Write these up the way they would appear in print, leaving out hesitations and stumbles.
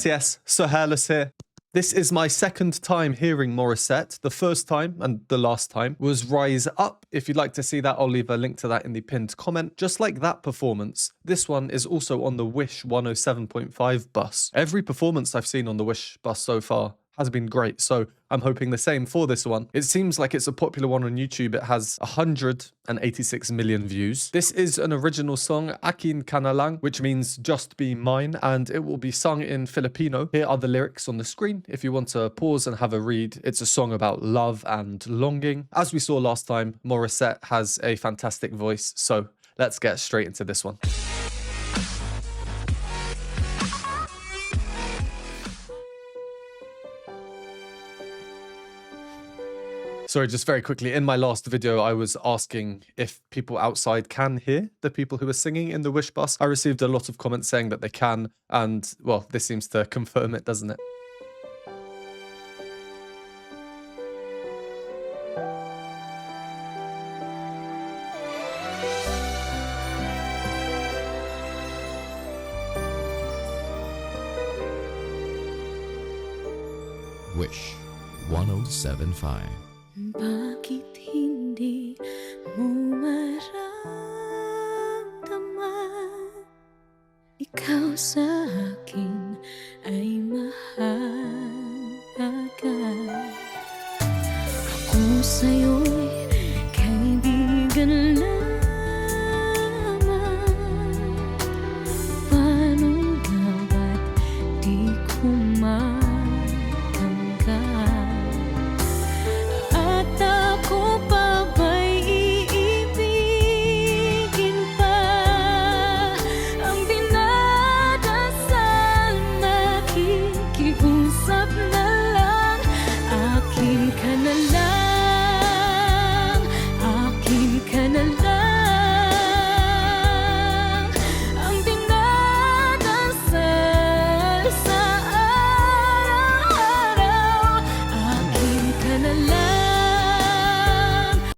Yes, Sir Hairless here. This is my second time hearing Morissette. The first time and the last time was Rise Up. If you'd like to see that, I'll leave a link to that in the pinned comment. Just like that performance, this one is also on the Wish 107.5 bus. Every performance I've seen on the Wish bus so far has been great, so I'm hoping the same for this one. It seems like it's a popular one on YouTube. It has 186 million views. This is an original song, AKIN Ka Na Lang, which means just be mine, and it will be sung in Filipino. Here are the lyrics on the screen if you want to pause and have a read. It's a song about love and longing. As we saw last time, Morissette has a fantastic voice, so let's get straight into this one. Sorry, just very quickly, in my last video, I was asking if people outside can hear the people who are singing in the Wish bus. I received a lot of comments saying that they can, and, well, this seems to confirm it, doesn't it? Wish 107.5. Bakit hindi mo maramdaman? Ikaw sa akin ay mahalaga. Ako sa'yo'y kaibigan lamang. Paano nga ba't di ko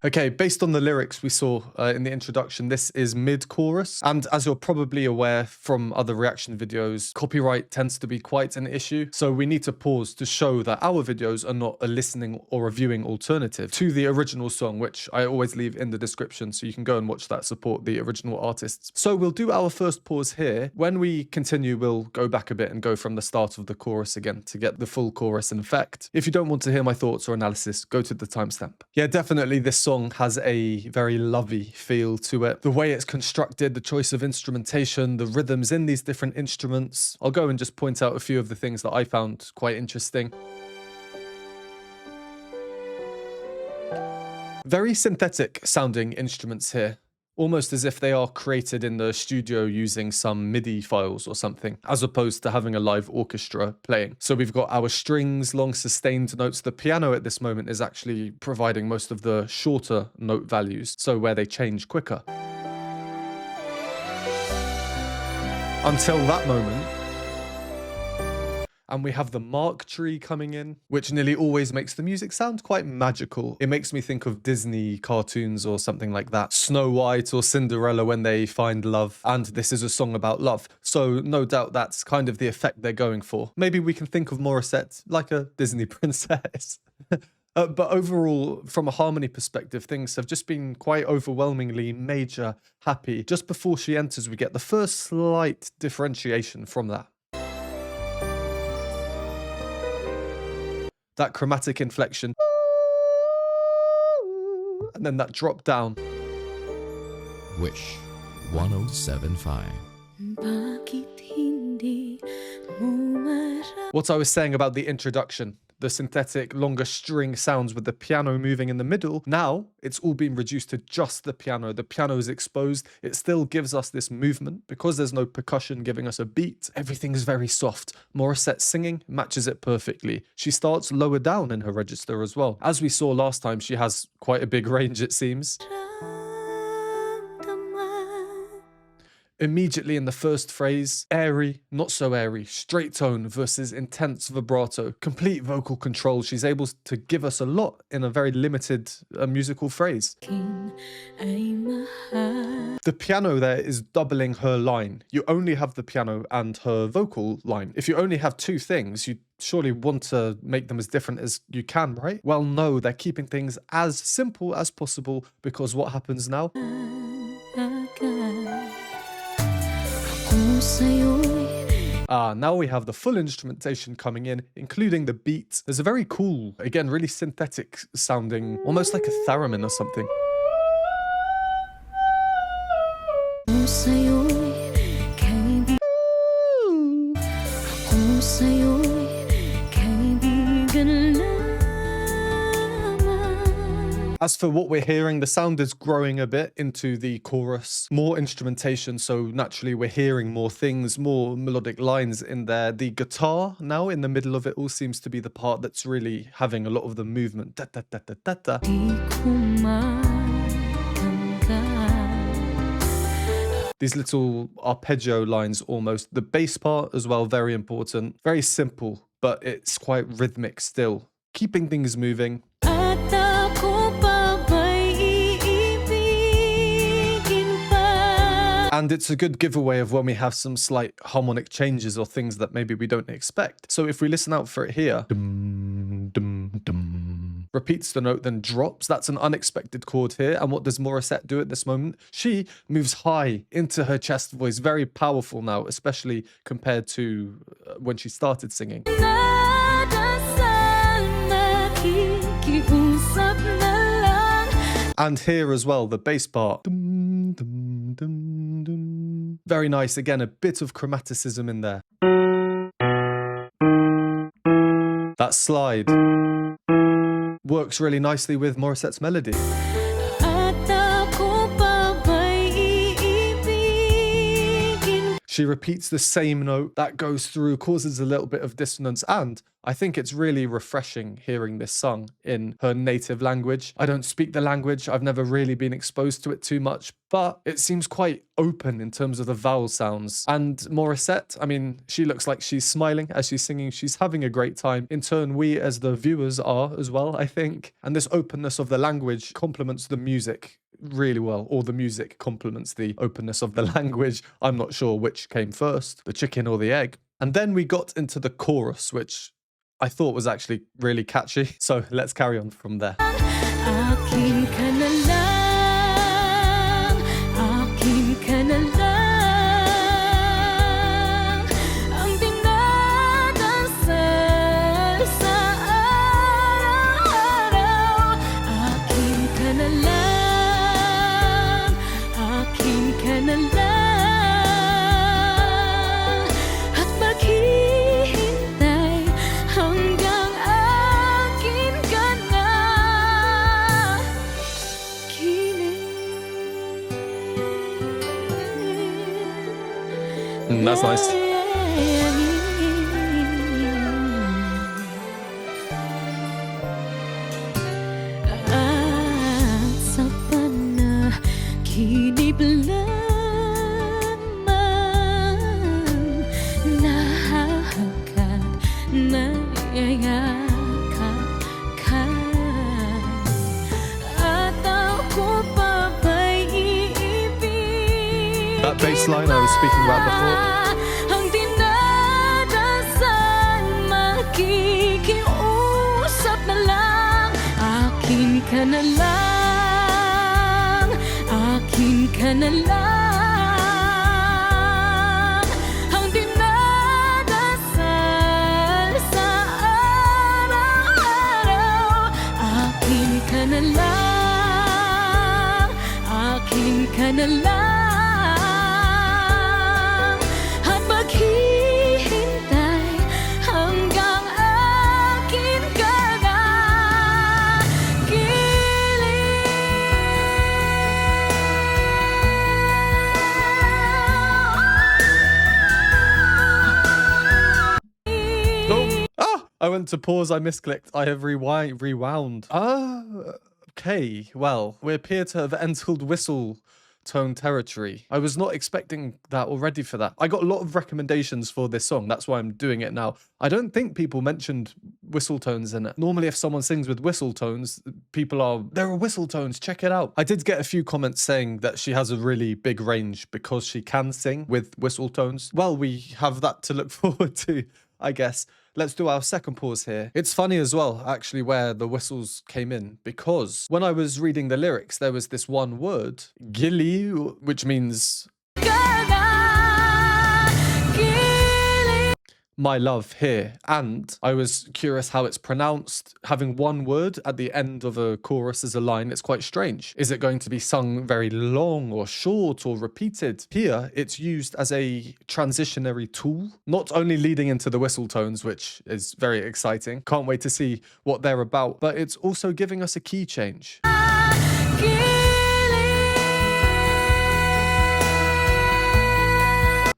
Okay, based on the lyrics we saw in the introduction, this is mid-chorus. And as you're probably aware from other reaction videos, copyright tends to be quite an issue. So we need to pause to show that our videos are not a listening or a viewing alternative to the original song, which I always leave in the description. So you can go and watch that, support the original artists. So we'll do our first pause here. When we continue, we'll go back a bit and go from the start of the chorus again to get the full chorus in effect. If you don't want to hear my thoughts or analysis, go to the timestamp. Yeah, definitely this song has a very lovey feel to it. The way it's constructed, the choice of instrumentation, the rhythms in these different instruments. I'll go and just point out a few of the things that I found quite interesting. Very synthetic sounding instruments here. Almost as if they are created in the studio using some MIDI files or something, as opposed to having a live orchestra playing. So we've got our strings, long sustained notes. The piano at this moment is actually providing most of the shorter note values, so where they change quicker. Until that moment. And we have the mark tree coming in, which nearly always makes the music sound quite magical. It makes me think of Disney cartoons or something like that. Snow White or Cinderella when they find love. And this is a song about love. So no doubt that's kind of the effect they're going for. Maybe we can think of Morissette like a Disney princess. But overall, from a harmony perspective, things have just been quite overwhelmingly major, happy. Just before she enters, we get the first slight differentiation from that. That chromatic inflection, and then that drop down. Wish 107.5. What I was saying about the introduction, the synthetic, longer string sounds with the piano moving in the middle. Now, it's all been reduced to just the piano. The piano is exposed. It still gives us this movement. Because there's no percussion giving us a beat, everything is very soft. Morissette singing matches it perfectly. She starts lower down in her register as well. As we saw last time, she has quite a big range, it seems. immediately in the first phrase, airy, not so airy, straight tone versus intense vibrato, complete vocal control. She's able to give us a lot in a very limited musical phrase. aking ay mahal. The piano there is doubling her line. You only have the piano and her vocal line. If you only have two things, you surely want to make them as different as you can, right? Well, no, they're keeping things as simple as possible, because what happens now? Ako sa'yo'y Now we have the full instrumentation coming in, including the beat. There's a very cool, again, really synthetic sounding, almost like a theremin or something. sa'yo'y kaibigan. Ako sa'yo'y kaibigan lamang. As for what we're hearing, the sound is growing a bit into the chorus. More instrumentation, so naturally we're hearing more things, more melodic lines in there. The guitar now in the middle of it all seems to be the part that's really having a lot of the movement. Da, da, da, da, da, da. Di ko matanggal. These little arpeggio lines almost. The bass part as well, very important. Very simple, but it's quite rhythmic still. Keeping things moving. At ako pa ba'y iibigin pa? And it's a good giveaway of when we have some slight harmonic changes or things that maybe we don't expect. So if we listen out for it here, dum, dum, dum, repeats the note, then drops. That's an unexpected chord here. And what does Morissette do at this moment? She moves high into her chest voice. Very powerful now, especially compared to when she started singing. Nakikiusap na lang. And here as well, the bass part. Dum, dum, dum, dum. Very nice. Again, a bit of chromaticism in there. That slide works really nicely with Morissette's melody. At ako pa ba'y iibigin? She repeats the same note. That goes through, causes a little bit of dissonance, and I think it's really refreshing hearing this sung in her native language. I don't speak the language. I've never really been exposed to it too much, but it seems quite open in terms of the vowel sounds. And Morissette, I mean, she looks like she's smiling as she's singing. She's having a great time. In turn, we as the viewers are as well, I think. And this openness of the language complements the music really well, or the music complements the openness of the language. I'm not sure which came first, the chicken or the egg. And then we got into the chorus, which I thought was actually really catchy. So let's carry on from there. Akin ka na lang, akin ka na lang. Ang dinadasal sa araw-araw. Akin ka na lang, akin ka na lang. At maghihintay hanggang akin ka na. That's nice. At sa panaginip lamang nahahagkat, nayayakap ka. At ako pa ba'y iibigin? That bass line I was speaking about before. Ang dinadasal, makikiusap na lang. Akin ka na lang, akin ka na lang. Ang dinadasal sa araw-araw. Akin ka na lang, akin ka na lang. At maghihintay hanggang akin ka na. I went to pause, I misclicked. I have rewound. Okay, well, we appear to have entered whistle tone territory. I was not expecting that already for that. I got a lot of recommendations for this song. That's why I'm doing it now. I don't think people mentioned whistle tones in it. Normally, if someone sings with whistle tones, people are, there are whistle tones, check it out. I did get a few comments saying that she has a really big range because she can sing with whistle tones. Well, we have that to look forward to, I guess. Let's do our second pause here. It's funny as well, actually, where the whistles came in, because when I was reading the lyrics, there was this one word, gili, which means my love here. And I was curious how it's pronounced. Having one word at the end of a chorus as a line, it's quite strange. Is it going to be sung very long or short or repeated? Here, it's used as a transitionary tool, not only leading into the whistle tones, which is very exciting. Can't wait to see what they're about, but it's also giving us a key change.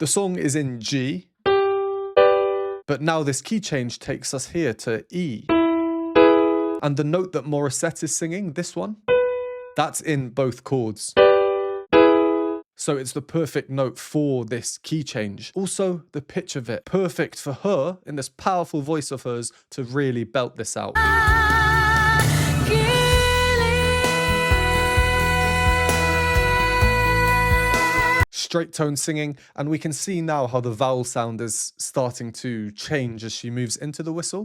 The song is in G, but now this key change takes us here to E. And the note that Morissette is singing, this one, that's in both chords. So it's the perfect note for this key change. Also, the pitch of it, perfect for her, in this powerful voice of hers, to really belt this out. Straight tone singing, and we can see now how the vowel sound is starting to change as she moves into the whistle.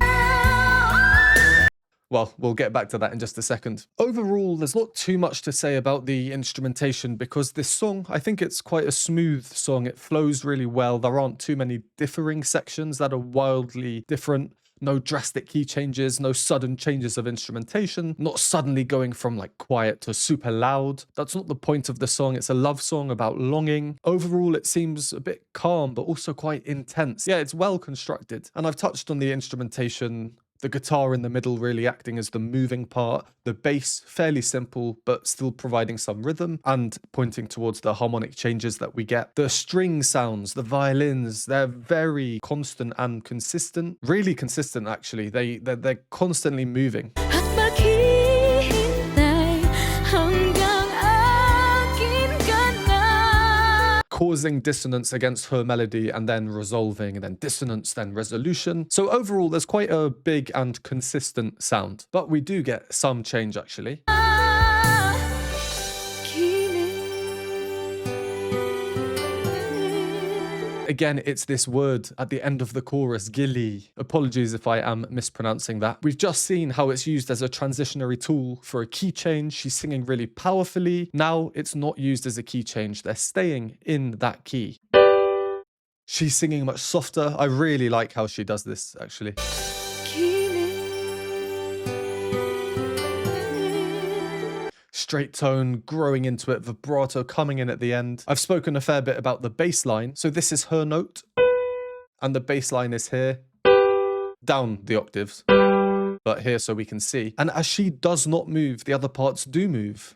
Well, we'll get back to that in just a second. Overall, there's not too much to say about the instrumentation because this song, I think it's quite a smooth song. It flows really well. There aren't too many differing sections that are wildly different. No drastic key changes, no sudden changes of instrumentation, not suddenly going from like quiet to super loud. That's not the point of the song. It's a love song about longing. Overall, it seems a bit calm, but also quite intense. Yeah, it's well constructed. And I've touched on the instrumentation, the guitar in the middle really acting as the moving part, the bass fairly simple but still providing some rhythm and pointing towards the harmonic changes that we get. The string sounds, the violins, they're very constant and consistent, really consistent actually. They're constantly moving. Causing dissonance against her melody and then resolving, and then dissonance, then resolution. So overall, there's quite a big and consistent sound, but we do get some change actually. Again, it's this word at the end of the chorus, gili. Apologies if I am mispronouncing that. We've just seen how it's used as a transitionary tool for a key change. She's singing really powerfully. Now it's not used as a key change. They're staying in that key. She's singing much softer. I really like how she does this, actually. Straight tone, growing into it, vibrato coming in at the end. I've spoken a fair bit about the bass line. So this is her note, and the bass line is here, down the octaves, but here so we can see. And as she does not move, the other parts do move.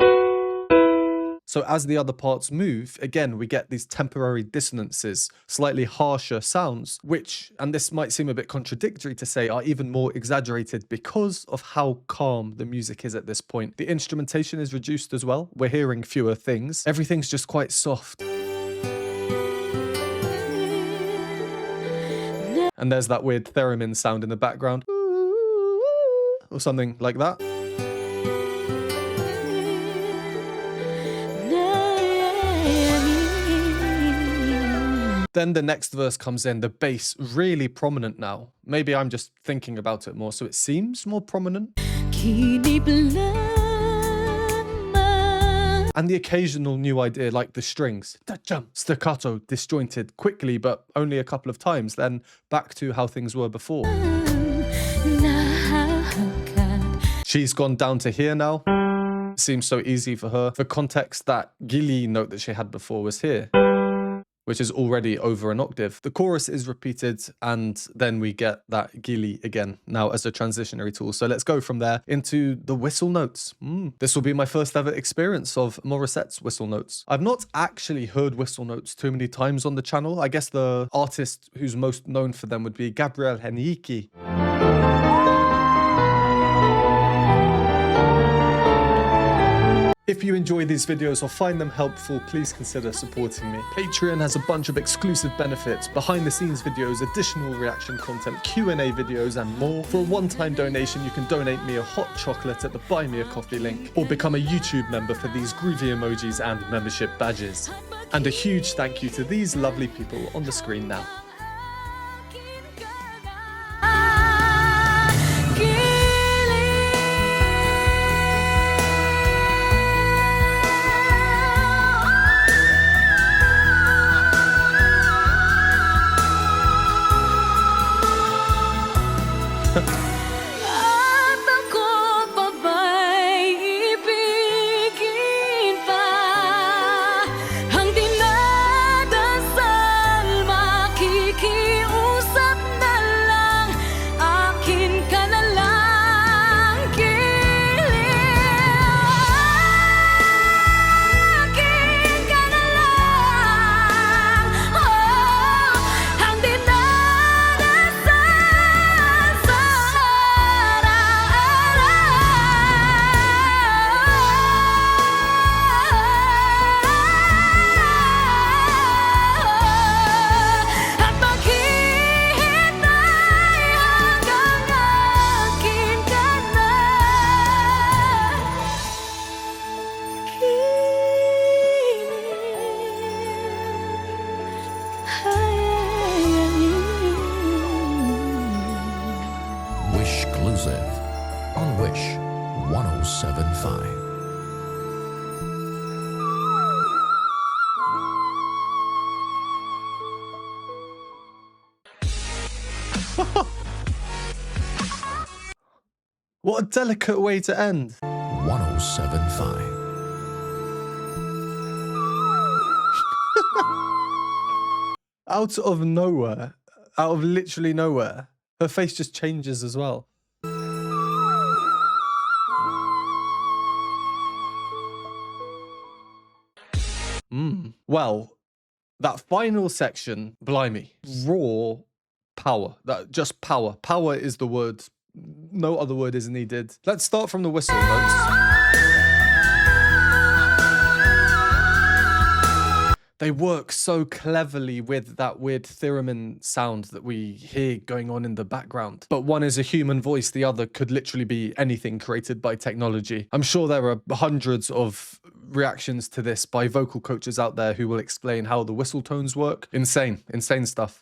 So as the other parts move, again, we get these temporary dissonances, slightly harsher sounds, which, and this might seem a bit contradictory to say, are even more exaggerated because of how calm the music is at this point. The instrumentation is reduced as well. We're hearing fewer things. Everything's just quite soft. And there's that weird theremin sound in the background, or something like that. Then the next verse comes in, the bass really prominent now. Maybe I'm just thinking about it more, so it seems more prominent. And the occasional new idea, like the strings, staccato, disjointed quickly, but only a couple of times, then back to how things were before. She's gone down to here now. Seems so easy for her. For context, that gili note that she had before was here, which is already over an octave. The chorus is repeated, and then we get that gili again, now as a transitionary tool. So let's go from there into the whistle notes. This will be my first ever experience of Morissette's whistle notes. I've not actually heard whistle notes too many times on the channel. I guess the artist who's most known for them would be Gabriel Henrique. If you enjoy these videos or find them helpful, please consider supporting me. Patreon has a bunch of exclusive benefits, behind the scenes videos, additional reaction content, Q&A videos and more. For a one-time donation, you can donate me a hot chocolate at the Buy Me a Coffee link, or become a YouTube member for these groovy emojis and membership badges. And a huge thank you to these lovely people on the screen now. Exclusive on Wish 1075. What a delicate way to end. 1075. Out of nowhere, out of literally nowhere, her face just changes as well. Well, that final section, blimey, raw power. That just power. Power is the word. No other word is needed. Let's start from the whistle notes. They work so cleverly with that weird theremin sound that we hear going on in the background. But one is a human voice, the other could literally be anything created by technology. I'm sure there are hundreds of reactions to this by vocal coaches out there who will explain how the whistle tones work. Insane, insane stuff.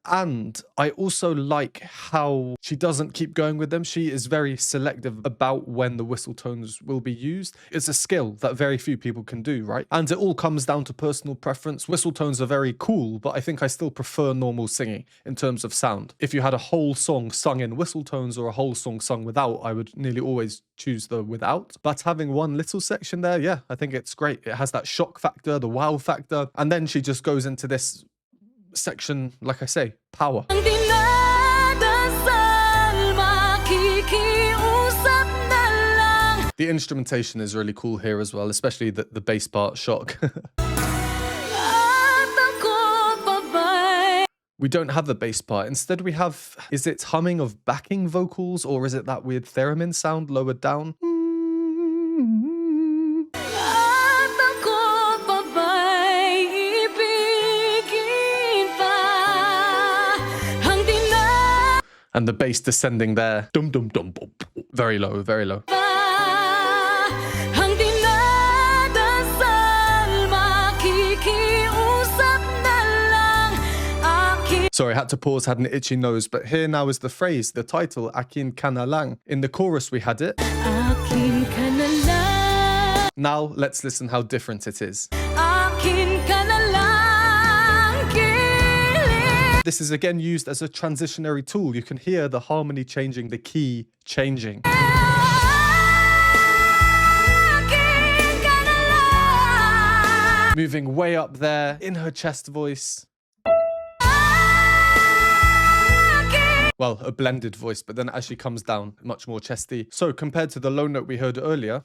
And I also like how she doesn't keep going with them. She is very selective about when the whistle tones will be used. It's a skill that very few people can do, right? And it all comes down to personal preference. Whistle tones are very cool, but I think I still prefer normal singing in terms of sound. If you had a whole song sung in whistle tones or a whole song sung without, I would nearly always choose the without. But having one little section there, yeah, I think it's great. It has that shock factor, the wow factor, and then she just goes into this section, like I say, power. The instrumentation is really cool here as well, especially the bass part, shock. We don't have the bass part. Instead we have, is it humming of backing vocals or is it that weird theremin sound lowered down? And the bass descending there. Dum dum dum dum. Very low, very low. Sorry, I had to pause, had an itchy nose, but here now is the phrase, the title, AKIN KA NA LANG. In the chorus we had it. AKIN ka na lang. Now let's listen how different it is. AKIN ka na lang. This is again used as a transitionary tool. You can hear the harmony changing, the key changing. Moving way up there in her chest voice. Well, a blended voice, but then as she comes down, much more chesty. So compared to the low note we heard earlier,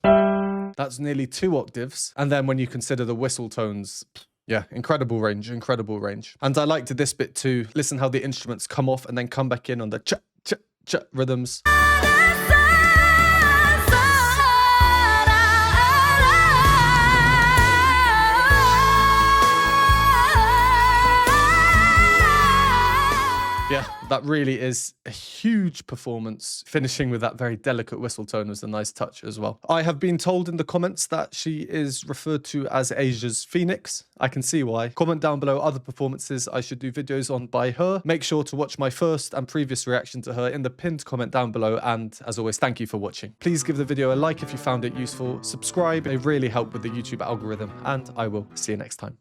that's nearly 2 octaves. And then when you consider the whistle tones, yeah, incredible range, incredible range. And I liked this bit too. Listen how the instruments come off and then come back in on the cha, cha, rhythms. Yeah, that really is a huge performance. Finishing with that very delicate whistle tone was a nice touch as well. I have been told in the comments that she is referred to as Asia's Phoenix. I can see why. Comment down below other performances I should do videos on by her. Make sure to watch my first and previous reaction to her in the pinned comment down below. And as always, thank you for watching. Please give the video a like if you found it useful. Subscribe, they really help with the YouTube algorithm. And I will see you next time.